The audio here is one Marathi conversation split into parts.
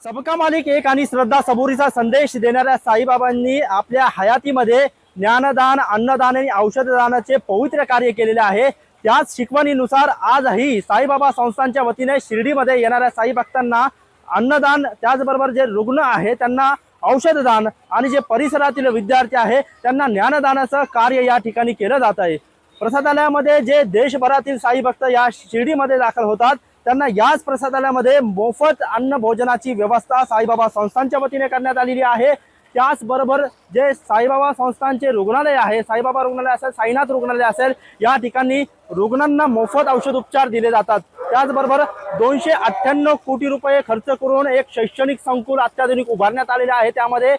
सबका मालिक एक आणि श्रद्धा सबुरीचा संदेश देणाऱ्या साईबाबांनी आपल्या हयातीमध्ये ज्ञानदान, अन्नदान आणि औषधदानाचे पवित्र कार्य केलेले आहे। त्याच शिकवणीनुसार आजही साईबाबा संस्थांच्या वतीने शिर्डीमध्ये येणाऱ्या साई भक्तांना अन्नदान, त्याचबरोबर जे रुग्ण आहे त्यांना औषधदान आणि जे परिसरातील विद्यार्थी आहे त्यांना ज्ञानदानाचं कार्य या ठिकाणी केलं जात आहे। प्रसादालयामध्ये जे देशभरातील साई भक्त या शिर्डीमध्ये दाखल होतात त्यांना याच प्रसादालयामध्ये मोफत अन्न भोजनाची व्यवस्था साईबाबा संस्थांच्या वतीने करण्यात आलेली आहे। त्याचबरोबर जे साईबाबा संस्थांचे रुग्णालय आहे, साईबाबा रुग्णालय असेल, साईनाथ रुग्णालय असेल, या ठिकाणी रुग्णांना मोफत औषध उपचार दिले जातात। त्याचबरोबर 298 कोटी रुपये खर्च करून एक शैक्षणिक संकुल अत्याधुनिक उभारण्यात आलेले आहे। त्यामध्ये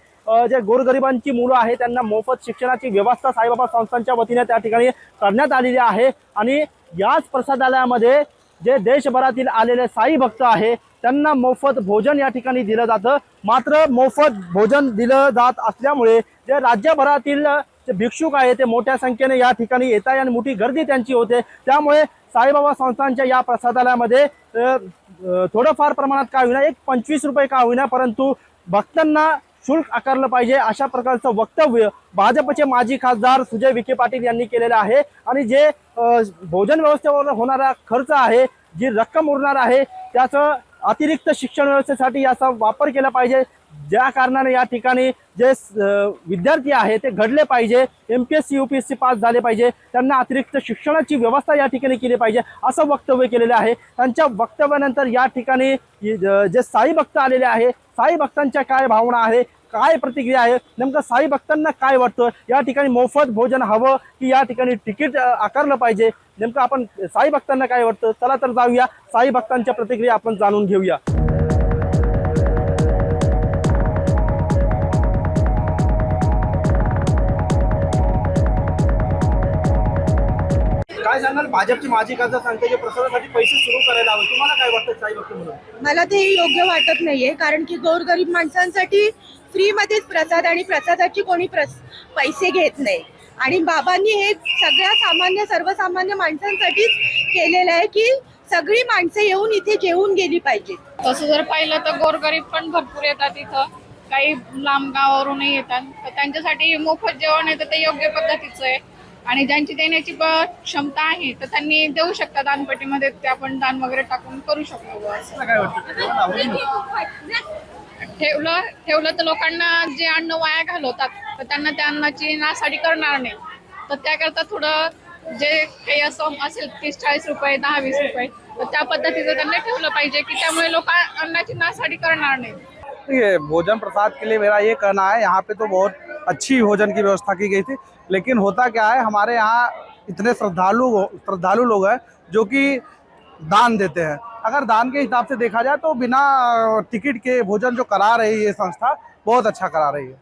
जे गोरगरिबांची मुलं आहेत त्यांना मोफत शिक्षणाची व्यवस्था साईबाबा संस्थांच्या वतीने त्या ठिकाणी करण्यात आलेली आहे। आणि याच प्रसादालयामध्ये जे देशभरातील आलेले साई भक्त आहे त्यांना मोफत भोजन या ठिकाणी दिलं जातं। मात्र मोफत भोजन दिलं जात असल्यामुळे जे राज्यभरातील जे भिक्षुक आहे ते मोठ्या संख्येने या ठिकाणी येत आहे आणि मोठी गर्दी त्यांची होते। त्यामुळे साईबाबा संस्थांच्या या प्रसादालयामध्ये थोडंफार प्रमाणात का होईना, एक 25 रुपये का होईना, परंतु भक्तांना शुल्क आकारलं पाहिजे अशा प्रकारचं वक्तव्य भाजपचे माजी खासदार सुजय विखे पाटील यांनी केलेलं आहे। आणि जे भोजन व्यवस्थेवर होणारा खर्च आहे, जी रक्कम उरणार आहे, त्याचं अतिरिक्त शिक्षण व्यवस्थेसाठी याचा वापर केला पाहिजे। ज्या कारणाने या ठिकाणी जे विद्यार्थी आहे ते घडले पाहिजे, MPSC UPSC पास झाले पाहिजे, त्यांना अतिरिक्त शिक्षणाची व्यवस्था या ठिकाणी केली पाहिजे असं वक्तव्य केलेलं आहे। त्यांच्या वक्तव्यानंतर या ठिकाणी जे साई भक्त आलेले आहे, साई भक्तांच्या काय भावना आहे, काय प्रतिक्रिया आहे, नेमकं साई भक्तांना काय वाटतं, या ठिकाणी मोफत भोजन हवं की या ठिकाणी तिकीट आकारलं पाहिजे, नेमकं आपण साई भक्तांना काय वाटतं, चला तर जाऊया साई भक्तांच्या प्रतिक्रिया आपण जाणून घेऊया। काय सांगाल, भाजपची माजी खासदार सांगते की प्रसादासाठी पैसे सुरू करायला हवे, तुम्हाला काय वाटतं साई भक्त म्हणून? मला ते योग्य वाटत नाहीये, कारण की गोरगरीब माणसांसाठी फ्री मध्येच प्रसाद आणि प्रसादाची कोणी पैसे घेत नाही। आणि बाबांनी हे सगळ्या सर्वसामान्य माणसांसाठीच केलेलं आहे की सगळी माणसं येऊन इथे जेवून गेली पाहिजेत। तसं जर पाहिलं तर गोरगरीब पण भरपूर येतात इथं, काही लांब गावावरूनही येतात, तर त्यांच्यासाठी मोफत जेवण आहे तर ते योग्य पद्धतीचं आहे। आणि ज्यांची देण्याची क्षमता आहे तर त्यांनी देऊ शकतात दानपेटीमध्ये, ते आपण दान वगैरे टाकून करू शकतो। ठेवलं तर लोकांना जे अन्न वाया घालवतात तर त्यांना त्या अन्नाची नासाडी करणार नाही, तर त्याकरता थोडं जे काही असं असेल 30-40 रुपये, 10-20 रुपये, तर त्या पद्धतीचं त्यांना ठेवलं पाहिजे की त्यामुळे लोक अन्नाची नासाडी करणार नाही। ये भोजन प्रसाद के लिए मेरा ये कहना है, यहाँ पे तो बहुत अच्छी भोजन की व्यवस्था की गई थी, लेकिन होता क्या है, हमारे यहाँ इतने श्रद्धालु लोग हैं जो कि दान देते हैं। अगर दान के हिसाब से देखा जाए तो बिना टिकट के भोजन जो करा रही है ये संस्था बहुत अच्छा करा रही है।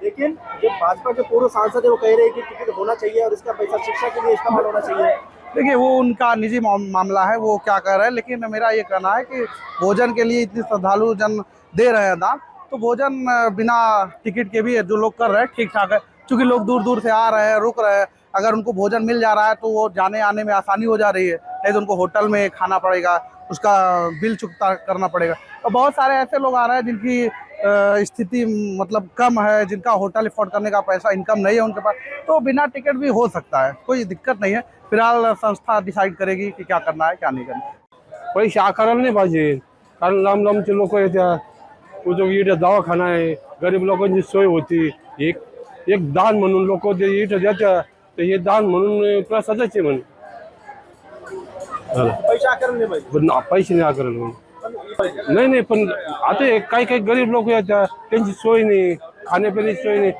लेकिन जो भाजपा के पूर्व सांसद है वो कह रहे हैं कि टिकट होना चाहिए और इसका पैसा शिक्षा के लिए इस्तेमाल होना चाहिए। देखिए वो उनका निजी मामला है, वो क्या कर रहे हैं, लेकिन मेरा ये कहना है कि भोजन के लिए इतने श्रद्धालु जन दे रहे हैं दान, तो भोजन बिना टिकट के भी जो लोग कर रहे हैं ठीक ठाक है। क्योंकि लोग दूर दूर से आ रहे हैं, रुक रहे हैं, अगर उनको भोजन मिल जा रहा है तो वो जाने आने में आसानी हो जा रही है, नहीं तो उनको होटल में खाना पड़ेगा, उसका बिल चुकता करना पड़ेगा। और बहुत सारे ऐसे लोग आ रहे हैं जिनकी स्थिति मतलब कम है, जिनका होटल अफोर्ड करने का पैसा इनकम नहीं है उनके पास, तो बिना टिकट भी हो सकता है, कोई दिक्कत नहीं है। फिलहाल संस्था डिसाइड करेगी कि क्या करना है क्या नहीं करना। पैसे आकारायला नाही पाहिजे, कारण लांब लांबचे लोक येतात, इथं दवाखाना आहे, गरीब लोकांची सोय होती, एक दान म्हणून लोक ते इथं देतात, तर हे दान म्हणून प्रसादाचे म्हणून पैसे आकारले नाही पाहिजे, पैसे नाही आकारायला म्हणून नाही, पण आता काही गरीब लोक येतात त्यांची सोय नाही, खाण्यापिण्याची सोय नाही,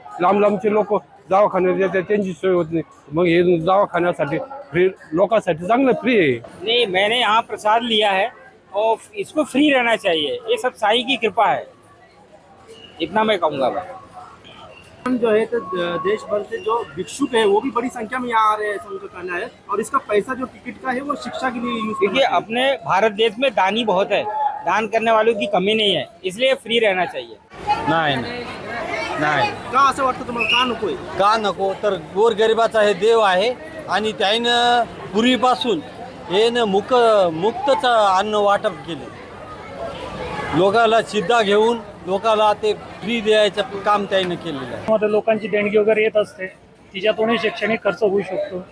लांबचे लोक दवाखान्यात येतात त्यांची सोय होत नाही, मग हे दवाखान्यासाठी फ्री लोकांसाठी चांगलं फ्री आहे। नहीं, मैंने यहाँ प्रसाद लिया है और इसको फ्री रहना चाहिए, ये सब साईं की कृपा है, इतना मैं कहूँगा। जो है तो देश भर से जो भिक्षुक है वो भी बड़ी संख्या में यहाँ आ रहे हैं, ऐसा उनका कहना है। और इसका पैसा जो टिकट का है वो शिक्षा के लिए यूज। देखिए अपने भारत देश में दानी बहुत है, दान करने वालों की कमी नहीं है, इसलिए फ्री रहना चाहिए। नाही का असं वाटतं तुम्हाला, का नकोय? का नको, तर गोरगरिबाचा हे देव आहे आणि त्यानं पूर्वीपासून हे मुक्तच अन्न वाटप केले। लोकाला सिद्धा घेऊन लोकाला ते फ्री द्यायचं काम त्यांनी केलेलं आहे. मध्ये लोकांची देणगी वगैरे येत असते, तिच्यातूनही शैक्षणिक खर्च होऊ शकतो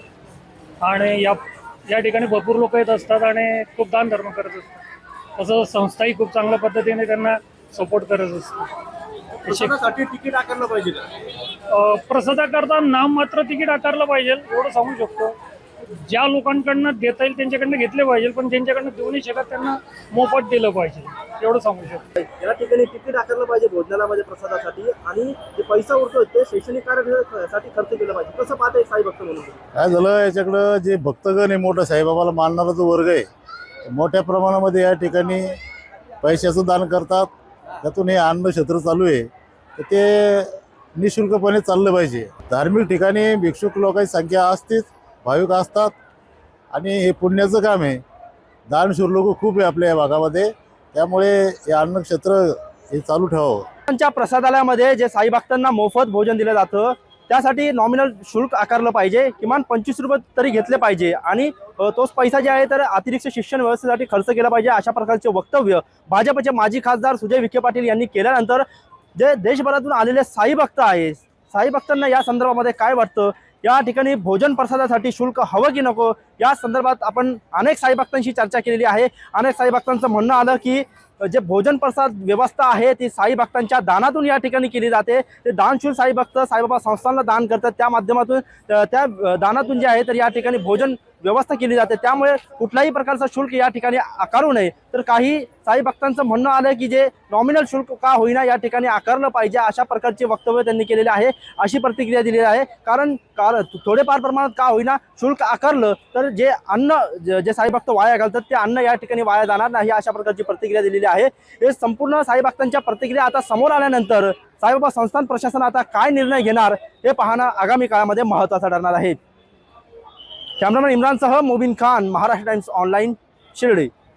आणि या ठिकाणी भरपूर लोक येत असतात आणि खूप दान धर्म करत असतात. तसं संस्थाही खूप चांगल्या पद्धतीने त्यांना सपोर्ट करत असते. प्रसादासाठी तिकीट आकारलं पाहिजे प्रसादाकरता नाममात्र तिकीट आकारलं पाहिजे एवढं सांगू शकतो. ज्या लोकांकडनं देता येईल त्यांच्याकडनं घेतले पाहिजे, पण ज्यांच्याकडनं देऊ नाही शकत त्यांना मोफत दिलं पाहिजे एवढं सांगू शकतो. या ठिकाणी तिकीट आकारलं पाहिजे भोजनालयामध्ये प्रसादासाठी, आणि जे पैसा उरतो ते शैक्षणिक कार्यासाठी खर्च केला पाहिजे. कसं पाहता साई भक्त म्हणून? काय झालं, याच्याकडं जे भक्तगण आहे मोठा साईबाबाला मानणारा जो वर्ग आहे मोठ्या प्रमाणामध्ये या ठिकाणी पैशाचं दान करतात. त्यातून हे अन्नक्षेत्र चालू आहे तर ते निशुल्कपणे चाललं पाहिजे. धार्मिक ठिकाणी भिक्षुक लोकांची संख्या असतेच, भाविक असतात आणि हे पुण्याचं काम आहे. दानशूर लोक खूप आहे आपल्या या भागामध्ये, त्यामुळे हे अन्नक्षेत्र हे चालू ठेवावं. प्रसादालयामध्ये जे साई भक्तांना मोफत भोजन दिलं जातं त्यासाठी नॉमिनल शुल्क आकारलं पाहिजे, किमान 25 रुपये तरी घेतले पाहिजे, आणि तोच पैसा जे आहे तर अतिरिक्त शिक्षण व्यवस्थेसाठी खर्च केला पाहिजे. अशा प्रकारचे वक्तव्य भाजपचे माजी खासदार सुजय विखे पाटील यांनी केल्यानंतर जे देशभरातून आलेले साई भक्त आहे, साई भक्तांना या संदर्भामध्ये काय वाटतं, या ठिकाणी भोजन प्रसादासाठी शुल्क हवं की नको, या संदर्भात आपण अनेक साई भक्तांशी चर्चा केलेली आहे. अनेक साई भक्तांचं म्हणणं आलं की जे भोजन प्रसाद व्यवस्था आहे ती साई भक्तांच्या दानातून या ठिकाणी केली जाते. ते दानशूर साई भक्त साईबाबा संस्थांना दान करतात, त्या माध्यमातून त्या दानातून जे आहे तर या ठिकाणी भोजन व्यवस्था केली जाते. त्यामुळे कुठल्याही प्रकारचं शुल्क या ठिकाणी आकारू नये. तर काही साई भक्तांचं म्हणणं आलं की जे नॉमिनल शुल्क का होईना या ठिकाणी आकारलं पाहिजे, अशा प्रकारचे वक्तव्य त्यांनी केलेले आहे, अशी प्रतिक्रिया दिलेली आहे. कारण थोडेफार प्रमाणात का होईना शुल्क आकारलं तर जे अन्न जे साई भक्त वाया घालतात ते अन्न या ठिकाणी वाया जाणार नाही, अशा प्रकारची प्रतिक्रिया दिलेली आहे. हे संपूर्ण साई भक्तांच्या प्रतिक्रिया आता समोर आल्यानंतर साईबाबा संस्थान प्रशासन आता काय निर्णय घेणार हे पाहणं आगामी काळामध्ये महत्त्वाचं ठरणार आहे. कॅमेरामॅन इम्रानसह मुबीन खान, महाराष्ट्र टाइम्स ऑनलाईन, शिर्डी.